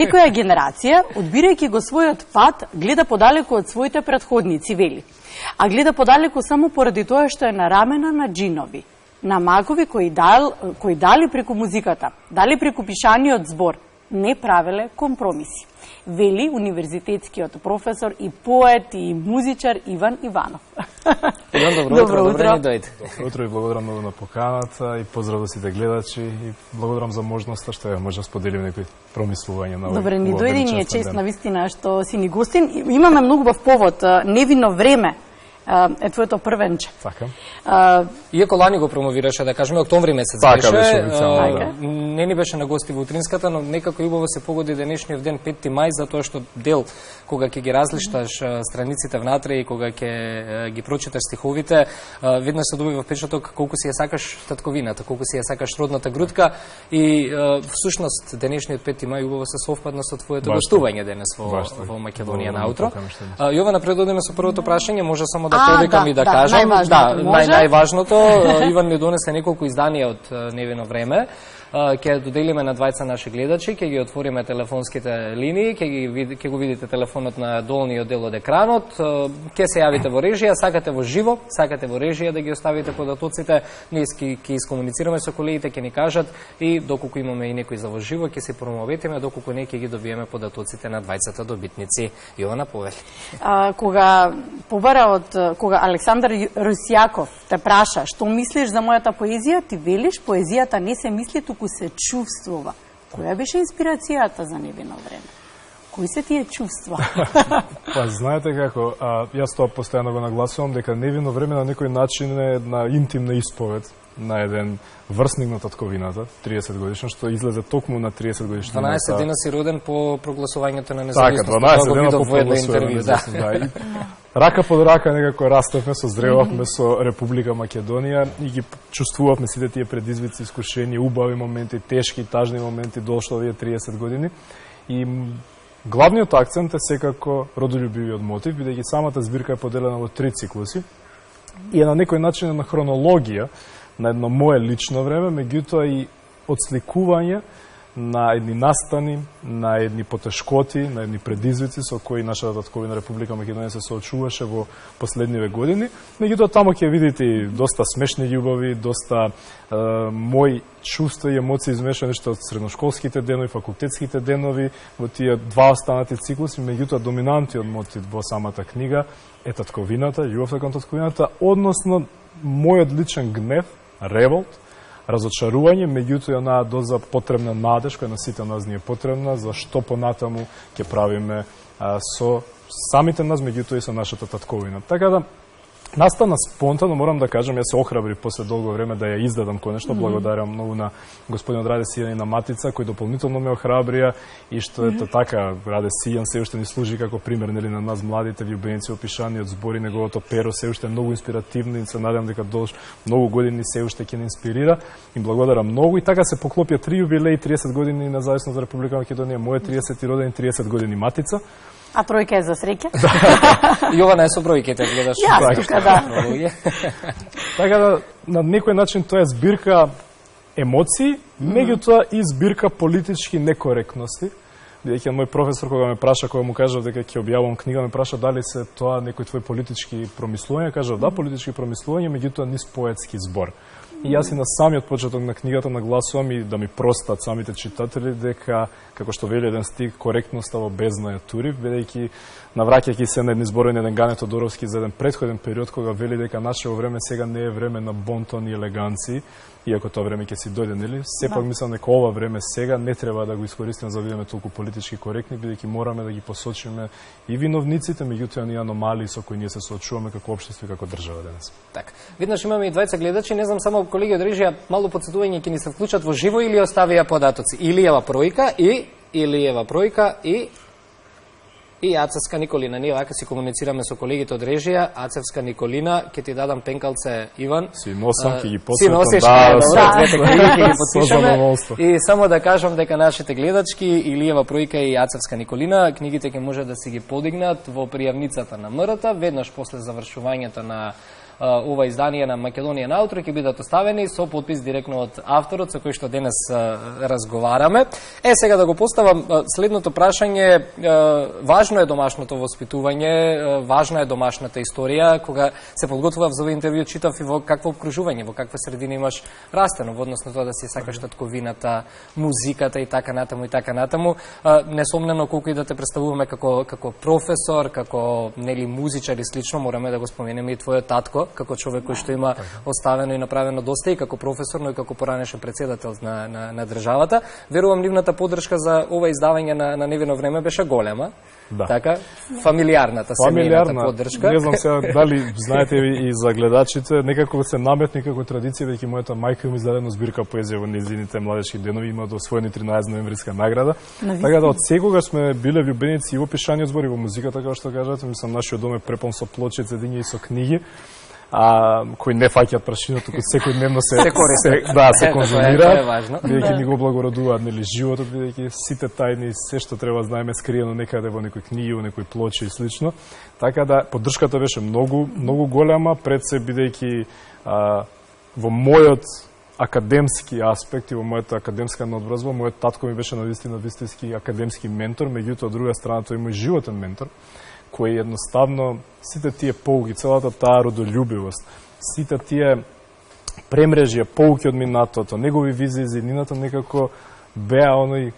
Некоја генерација, одбирајќи го својот пат, гледа подалеку од своите претходници, вели. А гледа подалеку само поради тоа што е на рамена на джинови, на магови кои дали преку музиката, дали преку пишаниот збор, не правеле компромиси. Вели универзитетскиот професор и поет и музичар Иван Иванов. Иван, добро утро. Добро утро и благодарам многу на поканата и поздрав до сите гледачи и благодарам за можноста што ја може да споделим некои промислувања на овој. Добре, ни дојде, ни е чест на вистина што си ни гостин. Имаме многу бав повод, невино време е твоето првенче. Така. Иако лани го промовираше, да кажеме, октомври месец така беше, не ни беше на гости во утринската, но некако убаво се погоди денешниот ден 5 мај, затоа што дел кога ќе ги разлишташ страниците внатре и кога ќе ги прочиташ стиховите, веднаш се добива впечаток колку си ја сакаш татковината, колку си ја сакаш родната грудка и всушност денешниот 5 мај убаво се совпадна со твоето гостување денес во Македонија наутро. Јована, пред да одиме со првото прашање, може само да повикам и да кажам. Најважното, Иван ми донесе неколку изданија од невино време. Ќе доделиме на двајца наши гледачи, ќе ги отвориме телефонските линии, ќе го видите телефонот на долниот дел од екранот, ќе се јавите во режија, сакате во живо, сакате во режија да ги оставите податоците, ние ќе искомуницираме со колегите, ќе ни кажат и доколку имаме и некои за во живо, ќе се промоветиме, доколку не ќе ги добиеме податоците на двајцата добитници. Јована, повели. Кога Александар Русјаков те праша што мислиш за мојата поезија, ти велиш поезијата не се мисли, туку се чувствува. Која беше инспирацијата за невино време? Кои се тие чувства? Па, знаете како, јас тоа постојано го нагласувам, дека невино време на некој начин е една интимна исповед на еден врсник на татковината, 30 годишен, што излезе токму на 30 годишен. 12 дена си роден по прогласувањето на независност. Така, 12 дена по прогласувањето, да. Рака под рака некако растевме, созревавме со Република Македонија и ги чувствувавме сите тие предизвици, искушенија, убави моменти, тешки, тажни моменти, дошло овие 30 години. И главниот акцент е секако родолюбивиот мотив, бидејќи самата збирка е поделена во 3 циклуси и е на некој начин на хронологија на едно мое лично време, меѓутоа и одсликување на едни настани, на едни потешкоти, на едни предизвици со кои нашата татковина Република Македонија се соочуваше во последниве години. Меѓутоа таму ќе видите и доста смешни љубови, доста мои чувства и емоции измешани што од средношколските денови, факултетските денови, во тие два останати циклуси, меѓутоа доминантиот мотив во самата книга е татковината, љубовта кон татковината, односно мојот личен гнев, револт, разочарување, меѓутоа онаа доза потребна надеж, која на сите нас ни е потребна, за што понатаму ќе правиме со самите нас, меѓутоа и со нашата татковина. Така да, настана спонтано, морам да кажам, јас се охрабри после долго време да ја издадам конечно, благодарам многу на господин Раде Сијан и на Матица, кои дополнително ме охрабрија и што ето така, Раде Сијан се уште ни служи како пример нели на нас младите љубеници опишани од збори, неговото перо се уште многу инспиративно и се надевам дека многу години се уште ќе ни инспирира. И благодарам многу и така се поклопија 3 јубилеи, 30 години независност за Република Македонија, мојот 30 роден, 30 години Матица. А тројка е за среќа? Јована е со бројките, гледаш. Јас тука, да. Така да, на некој начин тоа е збирка емоции, меѓутоа и збирка политички некоректности. Бидејќи мој професор кога ме праша, кога му кажав дека ќе објавам книга, ме праша дали се тоа некој твој политички промислувања, кажав да, политички промислувања, меѓутоа низ поетски збор. И јас и на самиот почеток на книгата нагласувам и да ми простат самите читатели дека, како што вели еден стих, коректноста во бездна ја тури, бидејќи навраќајќи се на едни зборови на еден Гане Тодоровски за еден претходен период кога вели дека нашето време сега не е време на бонтон и елеганци, иако тоа време ќе си дојде, нели? Сепак мислам дека ова време сега не треба да го искористиме за да бидеме толку политички коректни, бидејќи мораме да ги посочиме и виновниците, меѓутоа и аномалии со кои ние се соочуваме како општество и како држава денес. Така. Виднаш имаме и двајца гледачи, не знам само колеги од режија мало подсетување ќе ни се вклучат во живо или оставија податоци. Илиева Пројка и Ацевска Николина. Ние вака си комуницираме со колегите од режија. Ацевска Николина, ќе ти дадам пенкалце, Иван. Си носам, ќе ги подпишам. Си носиш, двете книги ќе ги подпишаме. И само да кажам дека нашите гледачки, Илиева Пројка и Ацевска Николина, книгите ќе може да си ги подигнат во пријавницата на МРТ, веднаш после завршувањето на ова издание на Македонија наутро ќе бидат оставени со подпис директно од авторот со кој што денес разговараме. Сега да го поставам следното прашање. Важно е домашното воспитување, важна е домашната историја. Кога се подготвував за овој интервју, читав и во какво обкружување, во каква средина имаш растено, во однос на тоа да си сакаш татковината, музиката и така натаму и така натаму. Несомнено колку и да те представуваме како професор, како нели музичар и слично, мораме да го споменеме и твојот татко, како човек кој што има оставено и направено доста и како професор, но и како поранешен председател на државата. Верувам нивната поддршка за ова издавање на Невино време беше голема. Да. Така, фамилиарната семејната поддршка. Не знам сега дали знаете и за гледачите, некако се наметни како традиција, веќе мојата мајка има издадена збирка поезија во незините младежки денови, има освоени 13 ноемвриска награда. Така да од секогаш сме биле влюбеници и во пишаниот збор и во музиката, како што кажате, мислам нашиот дом е препон со плочи, цедиња и со книги. Кои не фаќаат прашина, туку секојдневно се конзумираат, бидејќи ни го благородуваат нели животот, бидејќи сите тајни, се што треба знаеме скриено некаде во некои книги, во некои плочи и слично. Така да поддршката беше многу голема, пред се бидејќи во мојот академски аспект и во мојата академска наобразба, мојот татко ми беше навистина вистински академски ментор, меѓутоа од друга страна тој мој животен ментор, кој едноставно сите тие поуки, целата таа родолюбивост, сите тие премрежија, поуки од минатото, негови визии за иднината некако беа оној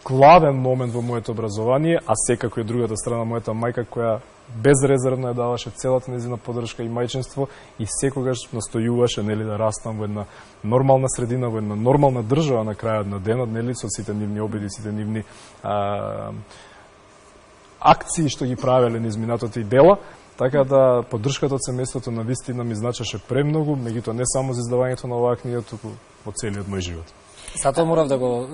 главен момент во моето образование, а секако и другата страна мојата мајка која безрезервно ја даваше целата незина поддршка и мајчинство и секогаш настојуваше нели да растам во една нормална средина, во една нормална држава на крајот на денот, нели со сите нивни обиди, сите нивни акции што ги правеле низ минатото и дела, така да поддршката од семејството на вистина ми значеше премногу, меѓутоа не само за издавањето на оваа книга, туку во целиот мој живот. Затоа морав да го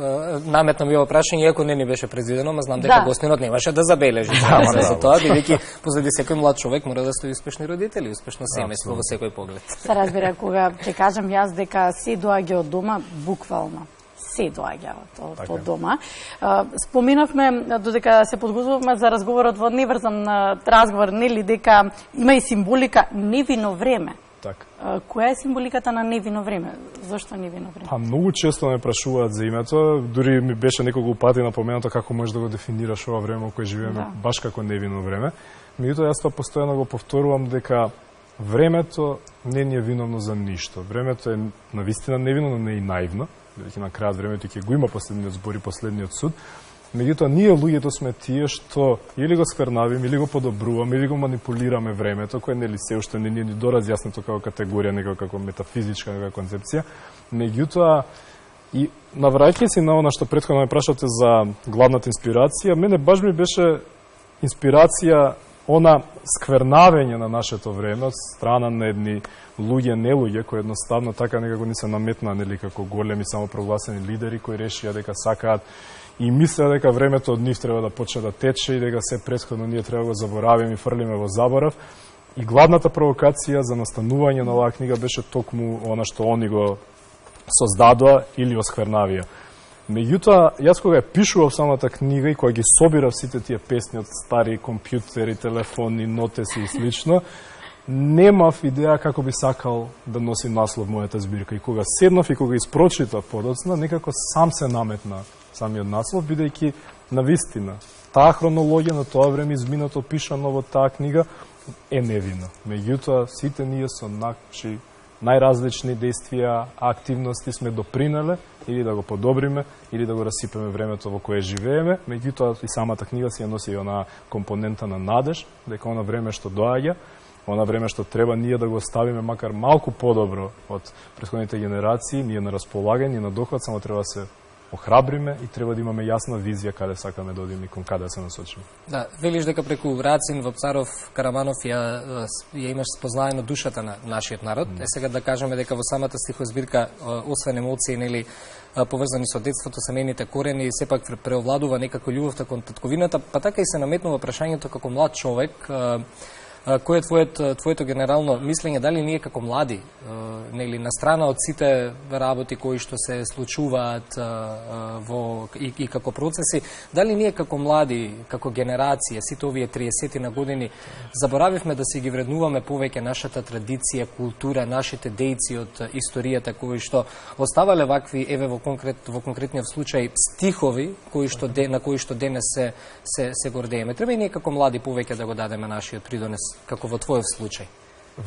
наметнам и ова прашање, иако не ни беше предвидено, ма знам дека гостинот немаше да забележи за тоа, бидејќи позади секој млад човек мора да стои успешни родители, успешно семејство во секој поглед. Се разбира, кога ќе кажам јас дека се доаѓа од дома, буквално се доаѓа од дома. Споминавме, додека се подготвувавме за разговорот во неврзан разговор, нели дека има и символика невино време. Така. Која е символиката на невино време? Зошто невино време? Многу често ме прашуваат за името, дури ми беше неколку пати напоменато како можеш да го дефинираш ова време во кое живееме, баш како невино време. Меѓутоа јас тоа постојано го повторувам дека времето не ни е виновно за ништо. Времето е навистина невино, но не и наивно. Бидејќи на крајот времето ќе го има последниот збор и последниот суд. Меѓутоа, ние луѓето сме тие што или го сквернавиме, или го подобруваме, или го манипулираме времето, кое нели се уште не ни доразјаснето како категорија, него како метафизичка нека концепција. Меѓутоа, и навраќајќи се на она што претходно ме прашате за главната инспирација, мене баш ми беше инспирација она сквернавење на нашето време од страна на едни луѓе, не луѓе, кои едноставно така некако ни се наметнаа нели како големи самопрогласени лидери кои решија дека сакаат и мислеа дека времето од нив треба да почне да тече и дека се претходно ние треба да го заборавиме и фрлиме во заборав. И главната провокација за настанување на оваа книга беше токму она што они го создадоа или осквернавија. Меѓутоа, јас кога ја пишував самата книга и кога ги собирав сите тие песни од стари компјутери, телефони, нотеси и слично, немав идеја како би сакал да носи наслов мојата збирка. И кога седнав и кога испрочитав подоцна, некако сам се наметна самиот наслов, бидејќи навистина таа хронологија на тоа време изминато пишано во таа книга е невина. Меѓутоа, сите ние со наши најразлични действија, активности сме допринеле или да го подобриме, или да го расипеме времето во кое живееме. Меѓутоа, и самата книга си ја носи она компонента на надеж, дека она време што доаѓа, она време што треба ние да го оставиме макар малку подобро од претходните генерации, ние на располагање, ние на дохват, само треба да се охрабриме и треба да имаме јасна визија каде сакаме да одиме и кон каде се насочиме. Да, велиш дека преку Рацин, Вапцаров, Караманов ја имаш спознаено душата на нашиот народ. Сега да кажеме дека во самата стихозбирка, освен емоции, нели, поврзани со детството, семејните корени, сепак преовладува некако љубовта кон татковината, па така и се наметнува прашањето како млад човек, кој е твоето генерално мислење, дали ние како млади, нели на страна од сите работи кои што се случуваат и како процеси, дали ние како млади, како генерација, сите овие 30 на години, заборавивме да си ги вреднуваме повеќе нашата традиција, култура, нашите дејци од историјата кои што оставале вакви, еве во конкретниот случај, стихови на кои што денес се гордееме. Треба и ние како млади повеќе да го дадеме нашиот придонес, како во твојов случај.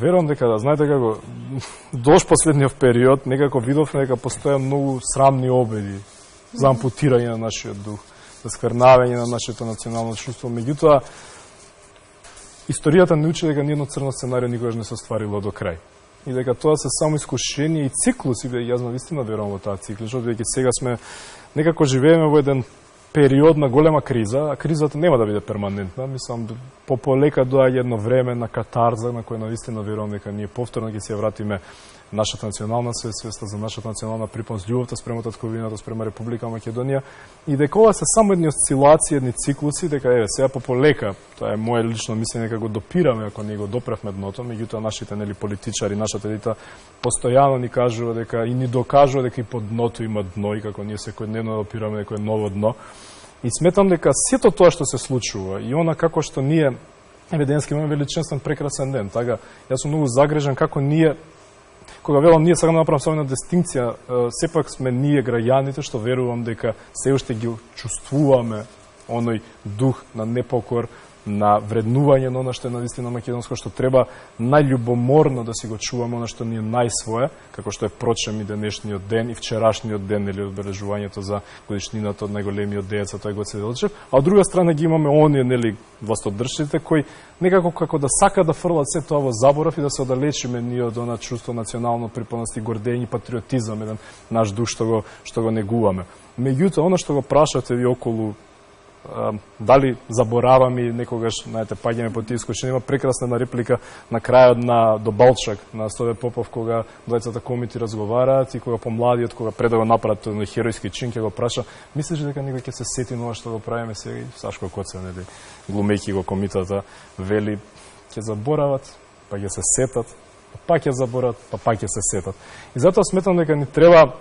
Верувам дека, знаете како, дош последниот период, некако видовме дека постоја многу срамни обиди за ампутирање на нашиот дух, за сквернавање на нашето национално чувство. Меѓутоа, историјата не учи дека ниедно црно сценарио никогаш не се остварило до крај. И дека тоа се само искушение и циклуси, јас навистина верувам во таа циклус, защото дека сега сме, некако живееме во еден период на голема криза, а кризата нема да биде перманентна. Мислам, полека доаѓа едно време на катарза, на кој навистина верувам дека ние повторно ќе се вратиме нашата национална свеста, за нашата национална припоност, љубовта спрема татковината, спрема Република Македонија, и дека ова се само едни осцилации, едни циклуси, дека еве сега полека, тоа е мое лично мислење, дека го допираме ако не го допревме дното, меѓутоа нашите нели политичари, нашата елита постојано ни кажува дека и ни докажува дека и под дното има дно и како ние секојдневно допираме некое ново дно. И сметам дека сето тоа што се случува и она како што ние еве денеска имаме величествен прекрасен ден, така јас сум многу загрижен како ние, кога велам ние сега направам само една дистинкција, сепак сме ние граѓаните што верувам дека се уште ги чувствуваме оној дух на непокор, на вреднување на она што е навистина македонско, што треба најљубоморно да си го чуваме она што ни е најсвое, како што е прочем и денешниот ден и вчерашниот ден или одбележувањето за годишнината од најголемиот деец, тој Гоце Делчев, а од друга страна ги имаме оние нели властодржците кои некако како да сака да фрлат се тоа во заборав и да се оддалечиме ние од она чувство национално припоност и гордење, патриотизам, еден наш дух што го негуваме. Меѓутоа, она што го прашате ви околу дали забораваме и некогаш, знаете, паѓаме по тие искушенија, има прекрасна реплика на крајот на до Балчак на Стове Попов, кога двајцата комити разговараат и кога помладиот, кога пред да го направат на херојски чин, ќе го праша, мислиш дека никој ќе се сети на ова што го правиме сега? И Сашко Коце, нели, глумејќи го комитата, вели ќе заборават, па ќе се сетат, па ќе заборават, па пак ќе се сетат. И затоа сметам дека ни треба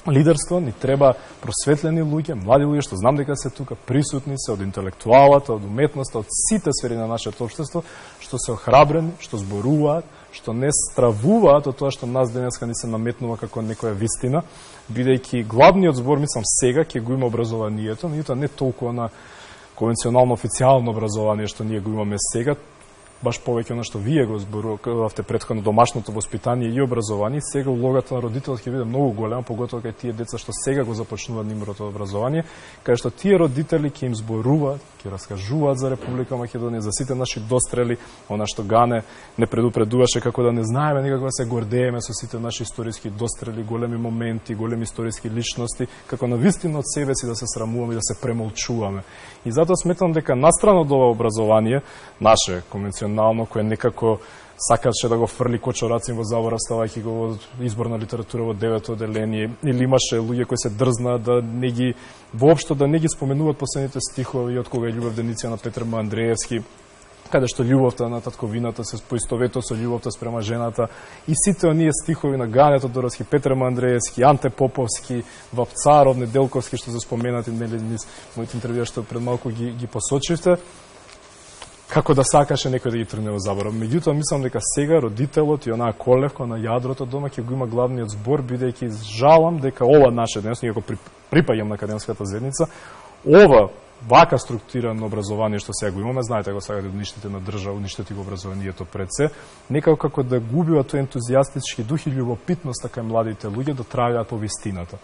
лидерство, ни треба просветлени луѓе, млади луѓе што знам дека се тука присутни се од интелектуалата, од уметноста, од сите сфери на нашето општество, што се охрабрени, што зборуваат, што не стравуваат од тоа што нас денеска ни се наметнува како некоја вистина, бидејќи главниот збор, мислам, сега ќе го има образованието, меѓутоа не толку на конвенционално официјално образование што ние го имаме сега, баш повеќе оно што вие го зборувавте претходно, домашното воспитание и образование, сега улогата на родителот ќе биде многу голема, поготово кај тие деца што сега го започнуваат нивното образование, кај што тие родители ќе им зборуваат, ќе раскажуваат за Република Македонија, за сите наши дострели, она што Гане не предупредуваше како да не знаеме никако да се гордееме со сите наши историски дострели, големи моменти, големи историски личности, како навистина од себе си да се срамуваме и да се премолчуваме. И затоа сметам дека настрана од ова образование, наше конвенционално, кое некако сакаше да го фрли Кочорацин во забора, ставајќи го во изборна литература во 9-то одделение, или имаше луѓе кои се дрзнаат да не ги воопшто да не ги споменуваат последните стихови од кога е љубов Деница на Петар Андреевски, каде што љубовта на татковината се поистоветува со љубовта спрема жената, и сите оние стихови на Гане Тодоровски, Петар Андреевски, Анте Поповски, Вапцаров, Неделковски што се споменати нели низ моите интервјуа што пред малку ги посочивте, како да сакаше некој да ги тргне во заборав. Меѓутоа, мислам дека сега родителот и онаа колевка на јадрото дома ќе го има главниот збор, бидејќи жалам дека ова наше денес, иако припаѓам на академската заедница, ова вака структурирано образование што сега го имаме, знаете го сега да уништите на држава, уништите го образованието пред се, некако како да губива тој ентузијастички дух и љубопитноста кај младите луѓе да трагаат по вистината.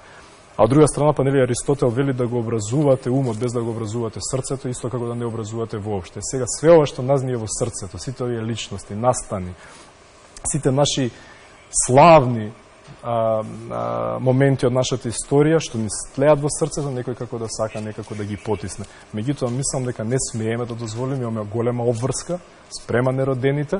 А од друга страна, па нели Аристотел вели да го образувате умот без да го образувате срцето, исто како да не образувате воопште. Сега све ова што нас ни е во срцето, сите овие личности, настани, сите наши славни моменти од нашата историја што ни слеат во срцето, некој како да сака некако да ги потисне. Меѓутоа мислам дека не смееме да дозволиме, имаме голема обврска спрема неродените,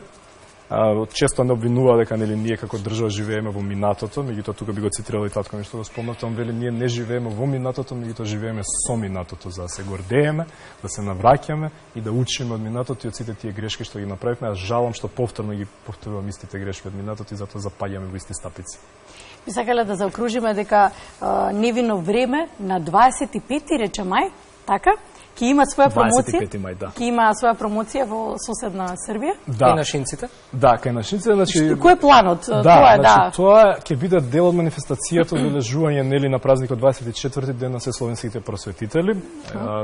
често не обвинува дека нели ние како држава живееме во минатото, меѓутоа тука би го цитирал и татко ми што го спомнат, он вели ние не живееме во минатото, меѓутоа живееме со минатото, за да се гордееме, да се навраќаме и да учиме од минатото и од сите тие грешки што ги направивме. Аз жалам што повторно ги повторувам истите грешки од минатото и затоа запаѓаме во исти стапици. Би сакале да заокружиме дека Невино време на 25 рече мај, така? Ки има своја промоција. 25 мај, да. Ки има своја промоција во соседна Србија. Да. И на Шинците? Да, кај нашинците, значи Кој е планот? Да, значи тоа ќе биде дел од манифестацијата одбележување нели на празникот 24 ден на сесловенските просветители.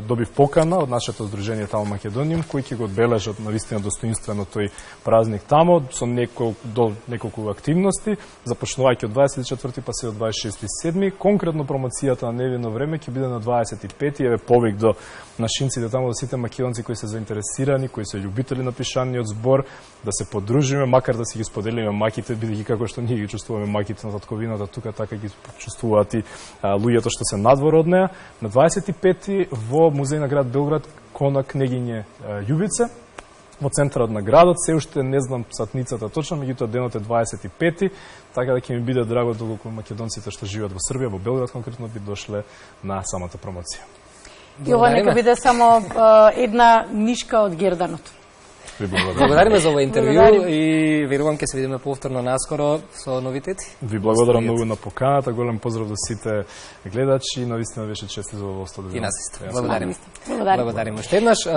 Добив покана од нашето здружение тамо Македониум, кои ќе го одбележат навистина достоинствено тој празник тамо со неколку активности, започнувајќи од 24 па се од 26-7. Конкретно промоцијата на Невино време ќе биде на 25, еве повик до нашинците тамо, до сите македонци кои се заинтересирани, кои се љубители на пишаниот збор, да се подружиме, макар да си ги споделиме маките, бидејќи како што ние ги чувствуваме маките на татковината, тука така ги чувствуваат и луѓето што се надвор од неа. На 25 во музеј на град Белград кон кнегиње Љубице, во центарот на градот, се уште не знам сатницата точно, меѓутоа денот е 25, така да ќе ми биде драго доколку македонците што живеат во Србија, во Белград конкретно, би дошле на самата промоција. И ова нека биде само една нишка од Герданот. Благодариме за ова интервју и верувам ќе се видиме повторно наскоро со новитети. Ви благодарам многу на поканата, голем поздрав до сите гледачи и навистина беше чест и задоволство да ви. И нас исто. Благодариме. Благодариме уште еднаш.